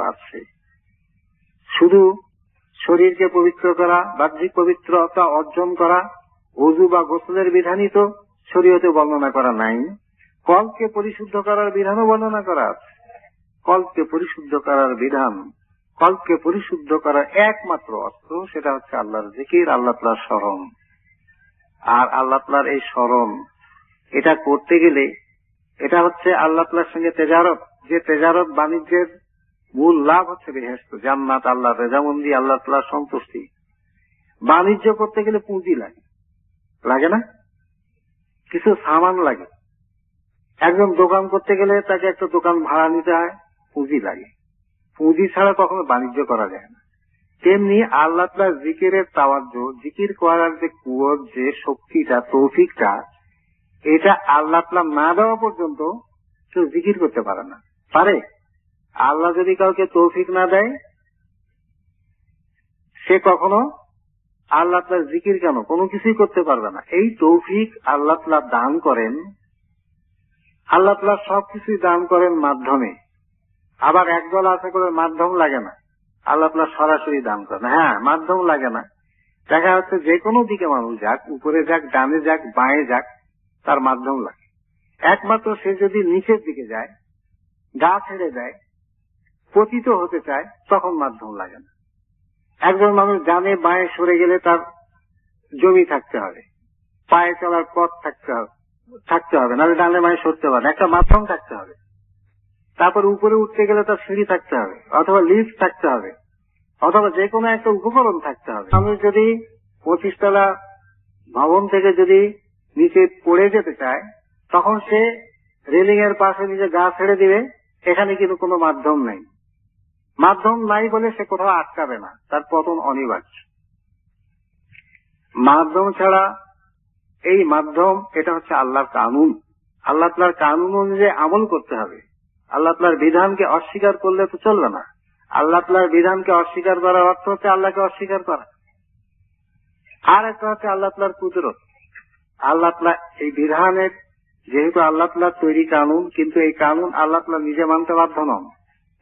আছে। শুধু শরীরকে পবিত্র করা, বাহ্যিক পবিত্রতা অর্জন করা, ওযু বা গোসলের বিধানই তো শরীয়তে বর্ণনা করা নাই। কলকে পরিশুদ্ধ করার বিধানও বর্ণনা করা আছে। কলকে পরিশুদ্ধ করার বিধান, কলকে পরিশুদ্ধ করার একমাত্র অস্ত্র সেটা হচ্ছে আল্লাহর জিকির, আল্লাহ তাআলার স্মরণ। আর আল্লাহ তাআলার এই স্মরণ এটা করতে গেলে এটা হচ্ছে আল্লাহ তাআলার সঙ্গে তেজারত, যে তেজারত বাণিজ্যের মূল লাভ হচ্ছে বেহেশত, জান্নাত, আল্লাহর রেজামন্দি, আল্লাহ তাআলার সন্তুষ্টি। বাণিজ্য করতে গেলে পুঁজি লাগে, লাগে না? কিছু সামান লাগে। একজন দোকান করতে গেলে তাকে একটা দোকান ভাড়া নিতে হয়, পুঁজি লাগে। পুঁজি ছাড়া কখনো বাণিজ্য করা যায় না। তেমনি আল্লাহ তাআলার জিকিরের তাওয়াজ্জু, জিকির করার যে কুওয়াত, যে শক্তিটা, তৌফিকটা, এটা আল্লাহ তাআলা না দেওয়া পর্যন্ত কেউ জিকির করতে পারে না। পারে? আল্লাহ যদি কাউকে তৌফিক না দেয়, সে কখনো আল্লাহ তাআলার জিকির কেন কোনো কিছুই করতে পারবে না। এই তৌফিক আল্লাহ তাআলা দান করেন। আল্লাহ তাআলা সবকিছুই দান করেন মাধ্যমে। আবার একদল আছে করে মাধ্যম লাগে না, আল্লাহ তাআলা সরাসরি দান করেন। হ্যাঁ, মাধ্যম লাগে না। দেখা যাচ্ছে যে কোনো দিকে মানুষ যাক, উপরে যাক, ডানে যাক, বাঁয়ে যাক, তার মাধ্যম লাগে। একমাত্র সে যদি নিচের দিকে যায়, গা ছেড়ে দেয়, পতিত হতে চায়, তখন মাধ্যম লাগে না। একজন মানুষ ডানে বাঁয়ে সরে গেলে তার জমি থাকতে হবে, পায়ে চলার পথ থাকতে হবে, নাহলে ডানে বাঁয়ে সরতে পারে, একটা মাধ্যম থাকতে হবে। তারপর উপরে উঠতে গেলে তার সিঁড়ি থাকতে হবে, অথবা লিফট থাকতে হবে, অথবা যে কোনো একটা উপকরণ থাকতে হবে। মানুষ যদি 25 তলা ভবন থেকে যদি নিচে পড়ে যেতে চায়, তখন সে রেলিং এর পাশে নিজে গা ছেড়ে দিবে। এখানে কিন্তু কোনো মাধ্যম নেই। মাধ্যম নাই বলে সে কোথাও আটকাবে না, তার পতন অনিবার্য। মাধ্যম ছাড়া, এই মাধ্যম এটা হচ্ছে আল্লাহর কানুন। আল্লাহ তাআলার কানুন অনুযায়ী আমল করতে হবে। আল্লাহ তাআলার বিধানকে অস্বীকার করলে তো চলবে না। আল্লাহ তাআলার বিধানকে অস্বীকার করার অর্থ হচ্ছে আল্লাহকে অস্বীকার করা। আর একটা হচ্ছে আল্লাহ তাআলার কুদরত। আল্লাহ তাআলা এই বিধানের, যেহেতু আল্লাহ তাআলার তৈরি কানুন, কিন্তু এই কানুন আল্লাহ তাআলা নিজে মানতে বাধ্য নন,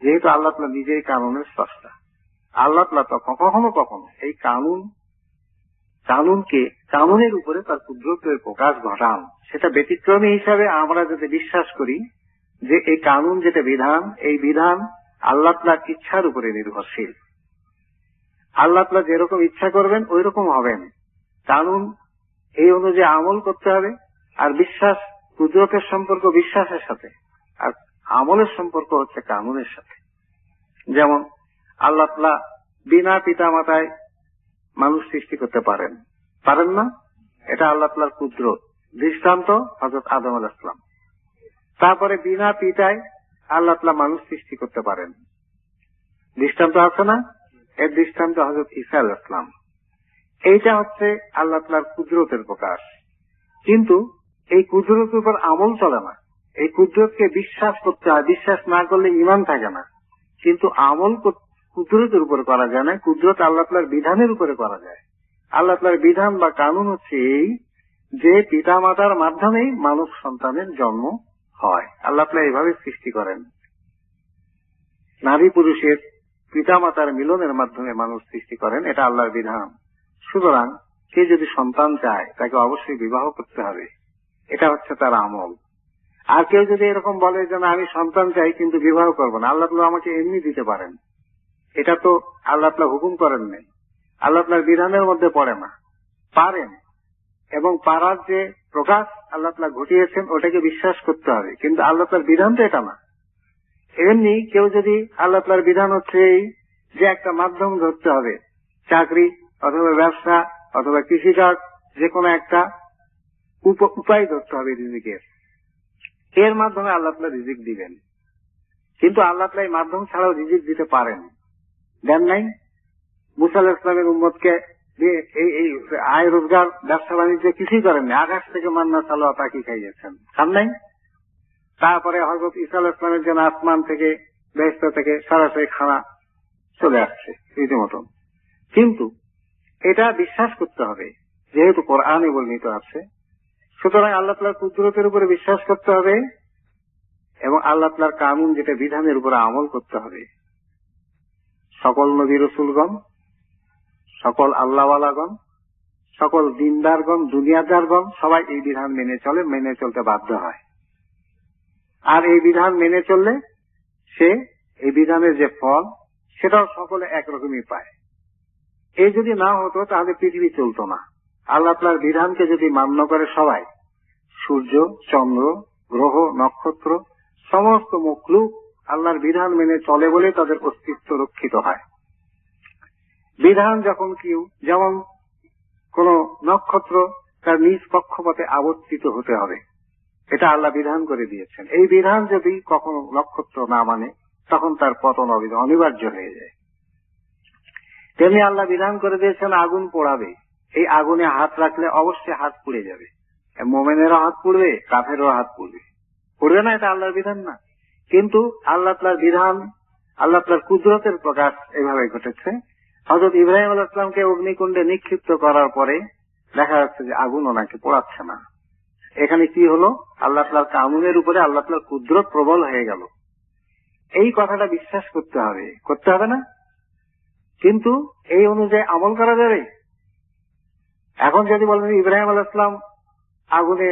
যেহেতু আল্লাহ তাআলা নিজেই কানুনের স্রষ্টা। আল্লাহ তাআলা তো কখনো কখনো এই কানুনের উপরে তার কুদরতের প্রকাশ ঘটান। সেটা ব্যতিক্রমী হিসাবে আমরা যদি বিশ্বাস করি যে এই কানুন যেটা বিধান, এই বিধান আল্লাহ তাআলার ইচ্ছার উপরে নির্ভরশীল। আল্লাহ তাআলা যেরকম ইচ্ছা করবেন ওই রকম হবেন। কানুন এই অনুযায়ী আমল করতে হবে। আর বিশ্বাস, কুদরতের সম্পর্ক বিশ্বাসের সাথে, আর আমলের সম্পর্ক হচ্ছে কানুনের সাথে। যেমন আল্লাহ তাআলা বিনা পিতা মাতায় মানুষ সৃষ্টি করতে পারেন না? এটা আল্লাহ তাআলার কুদরত। দৃষ্টান্ত হযরত আদম আলাইহিস সালাম। তারপরে বিনা পিতায় আল্লাহ তাআলা মানুষ সৃষ্টি করতে পারেন, দৃষ্টান্ত আছে না? এর দৃষ্টান্ত হযরত ঈসা আলাইহিস সালাম। এইটা হচ্ছে আল্লাহ তাআলার কুদরতের প্রকাশ। কিন্তু এই কুদরতের উপর আমল চলে না। এই কুদরতকে বিশ্বাস করতে হয়, বিশ্বাস না করলে ঈমান থাকে না। কিন্তু আমল কুদরতের উপর করা যায় না, কুদরত আল্লাহ তাআলার বিধানের উপরে করা যায়। আল্লাহ তাআলার বিধান বা কানুন হচ্ছে এই যে পিতা মাতার মাধ্যমেই মানব সন্তানের জন্ম হয়। আল্লাহ তাআলা এইভাবে সৃষ্টি করেন। নারী পুরুষের পিতা মাতার মিলনের মাধ্যমে মানুষ সৃষ্টি করেন, এটা আল্লাহর বিধান। সুতরাং সে যদি সন্তান চায় তাকে অবশ্যই বিবাহ করতে হবে, এটা হচ্ছে তার আমল। আর কেউ যদি এরকম বলে যে না, আমি সন্তান চাই কিন্তু বিবাহ করব না, আল্লাহ তাআলা আমাকে এমনি দিতে পারেন, এটা তো আল্লাহ তাআলা হুকুম করেন নাই, আল্লাহ তাআলার বিধানের মধ্যে পড়ে না। পারেন, এবং পারার যে প্রকাশ আল্লাহ তাআলা ঘটিয়েছেন ওটাকে বিশ্বাস করতে হবে, কিন্তু আল্লাহ তাআলার বিধান তো এটা না। এমনি কেউ যদি আল্লাহ তাআলার বিধান হচ্ছে এই যে একটা মাধ্যম ধরতে হবে, চাকরি অথবা ব্যবসা অথবা কৃষিকাজ, যে কোনো একটা উপায় ধরতে হবে রিজিকের, এর মাধ্যমে আল্লাহ তাআলা রিজিক দিবেন। কিন্তু আল্লাহ তাআলা এই মাধ্যম ছাড়াও রিজিক দিতে পারেন, দেন নাই? মুসা আলাইহিস সালামের উম্মতকে এই আয় রোজগার ব্যবসা বাণিজ্য কিছুই করেননি, আকাশ থেকে মান্না সালোয়া পাখি খাইয়েছেন, খান নাই? তারপরে হযরত ঈসা আলাইহিস সালামের জন্য আসমান থেকে, বেহেশত থেকে সরাসরি খানা চলে আসছে রীতিমতন। কিন্তু এটা বিশ্বাস করতে হবে, যেহেতু কোরআনে বর্ণিত আছে। সুতরাং আল্লাহ তাআলার কুদরতের উপরে বিশ্বাস করতে হবে এবং আল্লাহ তাআলার কানুন যেটা বিধানের উপরে আমল করতে হবে। সকল নবী রসুলগণ, সকল আল্লাহওয়ালাগণ, সকল দিনদারগণ, দুনিয়াদারগণ সবাই এই বিধান মেনে চলে, মেনে চলতে বাধ্য হয়। আর এই বিধান মেনে চললে সে এই বিধানের যে ফল সেটাও সকলে একরকমই পায়। এই যদি না হতো তাহলে পৃথিবী চলতো না। আল্লাহ তাআলার বিধানকে যদি মান্য করে সবাই, সূর্য, চন্দ্র, গ্রহ, নক্ষত্র, সমস্ত মখলুক আল্লাহর বিধান মেনে চলে বলে তাদের অস্তিত্ব রক্ষিত হয়। বিধান যখন কেউ, যেমন কোন নক্ষত্র তার নিজ কক্ষপথে আবর্তিত হতে হবে, এটা আল্লাহ বিধান করে দিয়েছেন। এই বিধান যদি কখনো নক্ষত্র না মানে তখন তার পতন অনিবার্য হয়ে যায়। তেমনি আল্লাহ বিধান করে দিয়েছেন আগুন পোড়াবে, এই আগুনে হাত রাখলে অবশ্যই হাত পুড়ে যাবে। মোমেনেরও হাত পুড়বে, কাফেরও হাত পুড়বে, পুড়বে না, এটা আল্লাহর বিধান না। কিন্তু আল্লাহ তাআলার বিধান, আল্লাহ তাআলার কুদরতের প্রকাশ এভাবে ঘটেছে। হযরত ইব্রাহিম আলাইহিস সালামকে অগ্নিকুণ্ডে নিক্ষিপ্ত করার পরে দেখা যাচ্ছে যে আগুন ওনাকে পোড়াচ্ছে না। এখানে কি হলো? আল্লাহ তাআলার কানুনের উপরে আল্লাহ তাআলার কুদরত প্রবল হয়ে গেল। এই কথাটা বিশ্বাস করতে হবে, করতে হবে না? কিন্তু এই অনুযায়ী আমল করা যাবে? এখন যদি বলেন ইব্রাহিম আলাইহিস সালাম আগুনে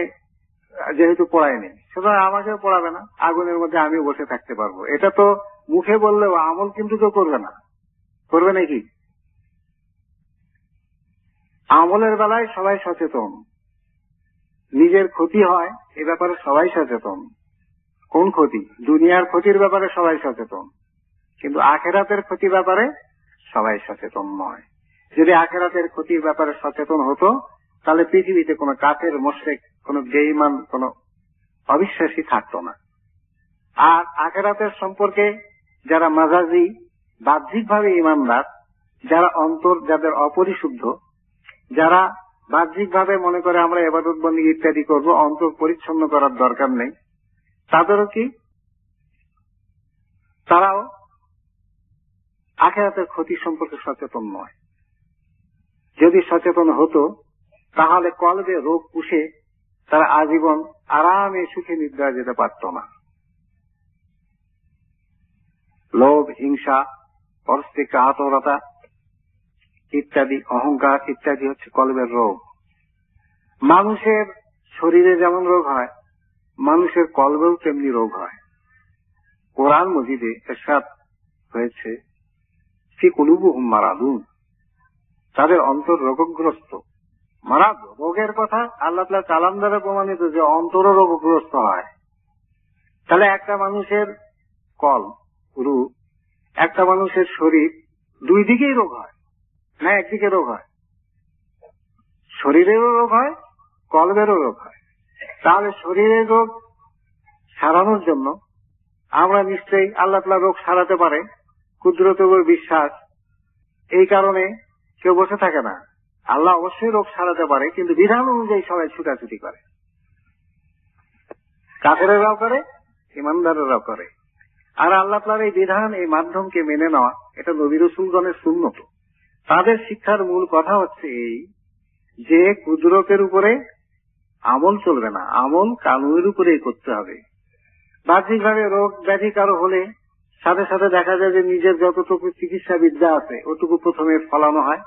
যেহেতু পোড়ায়নি, সুতরাং আমাকেও পোড়াবে না, আগুনের মধ্যে আমিও বসে থাকতে পারবো, এটা তো মুখে বললেও আমল কিন্তু কেউ করবে না। করবে নাকি? আমলের বেলায় সবাই সচেতন, নিজের ক্ষতি হয় এ ব্যাপারে সবাই সচেতন। কোন ক্ষতি? দুনিয়ার ক্ষতির ব্যাপারে সবাই সচেতন, কিন্তু আখিরাতের ক্ষতির ব্যাপারে সবাই সচেতন নয়। যদি আখিরাতের ক্ষতির ব্যাপারে সচেতন হতো তাহলে পৃথিবীতে কোনো কাফের, মুশরিক, কোনো বেঈমান, কোনো অবিশ্বাসী থাকতো না। আর আখিরাতের সম্পর্কে যারা মাজাজি, বাহ্যিকভাবে ঈমানদার, যারা অন্তর যাদের অপরিশুদ্ধ, যারা বাহ্যিকভাবে মনে করে আমরা ইবাদত বন্দেগী ইত্যাদি করব, অন্তর পরিচ্ছন্ন করার দরকার নেই, তাদেরও কি, তারাও আখিরাতের ক্ষতি সম্পর্কে সচেতন নয়। যদি সচেতন হতো তাহলে কলবে রোগ পুষে তারা আজীবন আরামে সুখে নিদ্রায় যেতে পারত না। লোভ, হিংসা, পরস্পরিক আতরতা ইত্যাদি, অহংকার ইত্যাদি হচ্ছে কলবের রোগ। মানুষের শরীরে যেমন রোগ হয়, মানুষের কলবেও তেমনি রোগ হয়। কোরআন মজিদে ইরশাদ হয়েছে, ফি কুলুবুহুম মারাদুন, তাদের অন্তর রোগগ্রস্ত। মারাদ, রোগের কথা আল্লাহ তাআলা কালাম দ্বারা প্রমাণিত যে অন্তর রোগগ্রস্ত হয়। তাহলে একটা মানুষের কল, রূহ, একটা মানুষের শরীর, দুই দিকেই রোগ হয় না একদিকে রোগ হয়? শরীরেরও রোগ হয়, কলবেরও রোগ হয়। তাহলে শরীরের রোগ সারানোর জন্য আমরা নিশ্চয়ই আল্লাহ তাআলা রোগ সারাতে পারে, কুদরতের উপর বিশ্বাস। এই কারণে কেউ বসে থাকে না। আল্লাহ অবশ্যই রোগ সারাতে পারে, কিন্তু বিধান অনুযায়ী সবাই ছুটাছুটি করে। কাফেরেরাও করে, ঈমানদারেরাও করে। আর আল্লাহ তাআলার এই বিধান, এই মাধ্যমকে মেনে নেওয়া, এটা নবী রাসূলগণের সুন্নত। তাদের শিক্ষার মূল কথা হচ্ছে এই যে কুদরতের উপরে আমল চলবে না, আমল কানুনের উপরেই করতে হবে। বাহ্যিকভাবে রোগ ব্যাধি কারো হলে সাথে সাথে দেখা যায় যে নিজের যতটুকু চিকিৎসা বিদ্যা আছে ওটুকু প্রথমে ফলানো হয়,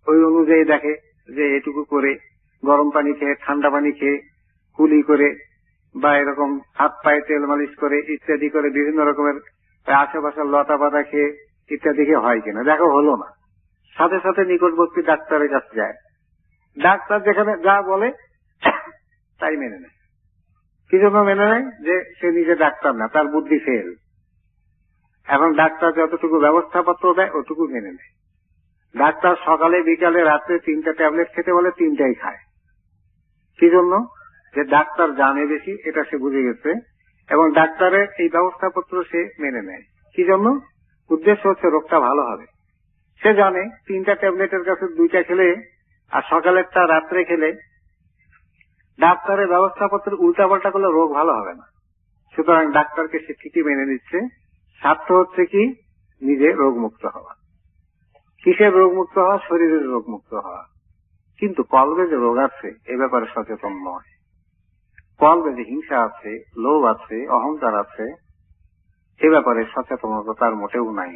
ওই অনুযায়ী দেখে যে এটুকু করে গরম পানি খেয়ে, ঠান্ডা পানি খেয়ে, কুলি করে, বা এরকম হাত পায়ে তেল মালিশ করে ইত্যাদি করে বিভিন্ন রকমের আশেপাশের লতা পাতা খেয়ে ইত্যাদি খেয়ে হয় কিনা, দেখো হলো না, সাথে সাথে নিকটবর্তী ডাক্তারের কাছে যায়। ডাক্তার যেখানে যা বলে তাই মেনে নেয়। কি জন্য মেনে নেয়? যে সে নিজে ডাক্তার না, তার বুদ্ধি ফেল। এখন ডাক্তার যতটুকু ব্যবস্থাপত্র দেয় ওটুকু মেনে নেয়। ডাক্তার সকালে, বিকালে, রাত্রে 3টা ট্যাবলেট খেতে বলে, 3টাই খায়। কি জন্য? যে ডাক্তার জানে বেশি, এটা সে বুঝে গেছে, এবং ডাক্তারের এই ব্যবস্থাপত্র সে মেনে নেয়। কি জন্য? উদ্দেশ্য হচ্ছে রোগটা ভালো হবে। সে জানে 3টা ট্যাবলেটের কাছে 2টা খেলে আর সকালেরটা রাত্রে খেলে ডাক্তারের ব্যবস্থাপত্রের উল্টাপাল্টা করলে রোগ ভালো হবে না। সুতরাং ডাক্তারকে সে ঠিকই মেনে নিচ্ছে। স্বার্থ হচ্ছে কি? নিজে রোগমুক্ত হওয়া। কিসের রোগমুক্ত হওয়া? শরীরের রোগমুক্ত হওয়া। কিন্তু কলবে যে রোগ আছে এ ব্যাপারে সচেতন নয়। কলবে যে হিংসা আছে, লোভ আছে, অহংকার আছে, এ ব্যাপারে সচেতনতা তার মোটেও নাই।